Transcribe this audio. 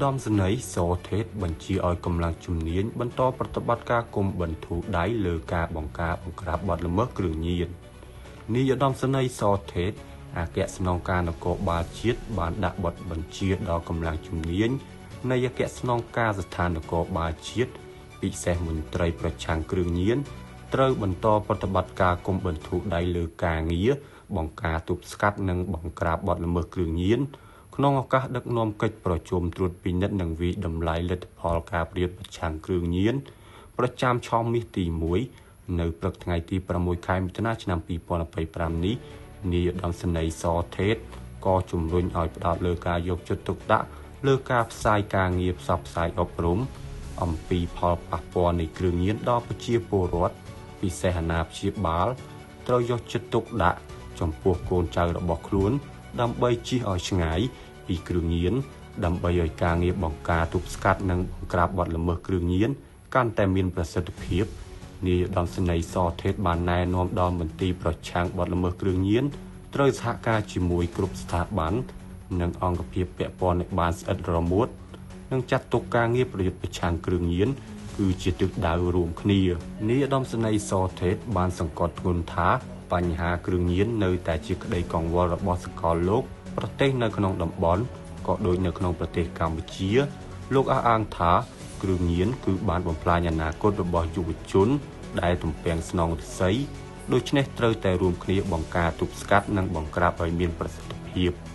ឧត្តមសេនីយ៍ ស ថេត បញ្ជាឲ្យកម្លាំងជំនាញបន្តប្រតិបត្តិការគុំបន្ធូរដៃលើការបង្ក្រាបបទល្មើសគ្រឿងញៀននាយឧត្តមសេនីយ៍ ស ថេត អគ្គស្នងការនគរបាលជាតិបានដាក់បទបញ្ជាដល់កម្លាំងជំនាញនៃអគ្គស្នងការស្ថាននគរបាលជាតិពិសេសមន្ត្រីប្រឆាំងគ្រឿងញៀនត្រូវបន្តប្រតិបត្តិការគុំបន្ធូរដៃលើការងារបង្ការទប់ស្កាត់និងបង្ក្រាបបទល្មើសគ្រឿងញៀនក្នុងឱកាសដឹកនាំកិច្ចប្រជុំត្រួតពិនិត្យនិងវិតម្លៃលទ្ធផលការប្រយុទ្ធប្រឆាំងគ្រឿងញៀនប្រចាំឆមាសទី1នៅព្រឹកថ្ងៃទី6ខែមិថុនាឆ្នាំ2025នេះនាយឧត្តមសេនីយ៍ ស ថេត ក៏ជំរុញឲ្យផ្ដោតលើការយកចិត្តទុកដាក់លើការផ្សាយការងារផ្សព្វផ្សាយអប់រំអំពីផលប៉ះពាល់នៃគ្រឿងញៀនដល់ប្រជាពលរដ្ឋពិសេសអាណាព្យាបាលត្រូវយកចិត្តទុកដាក់ចំពោះកូនចៅរបស់ខ្លួនដើម្បីជៀសឲ្យឆ្ងាយពីគ្រឿងញៀនដើម្បីឲ្យការងារបង្ការទប់ស្កាត់និងបង្ក្រាបបទល្មើសគ្រឿងញៀនកាន់តែមានប្រសិទ្ធភាពនាយឧត្តមសេនីយ៍ ស ថេត បានណែនាំដល់មន្ទីរប្រឆាំងបទល្មើសគ្រឿងញៀនត្រូវសហការជាមួយគ្រប់ស្ថាប័ននិងអង្គភាពពាក់ព័ន្ធឲ្យបានស្អិតរមួតនិងចាត់ទុកការងារប្រយុទ្ធប្រឆាំងគ្រឿងញៀនគឺជាទិសដៅរួមគ្នានាយឧត្តមសេនីយ៍ ស ថេត បានសង្កត់ធ្ងន់ថាបញ្ហាគ្រឿងញៀននៅតែជាក្តីកង្វល់របស់សកលលោកប្រទេសនៅក្នុងតំបន់ក៏ដូចនៅក្នុងប្រទេសកម្ពុជាលោកអះអាងថាគ្រឿងញៀនគឺបានបំផ្លាញអនាគតរបស់យុវជនដែលទំពាំងស្នងរិស័យដូច្នេះត្រូវតែរួមគ្នាបង្ការទប់ស្កាត់និងបង្ក្រាបឲ្យមានប្រសិទ្ធភាព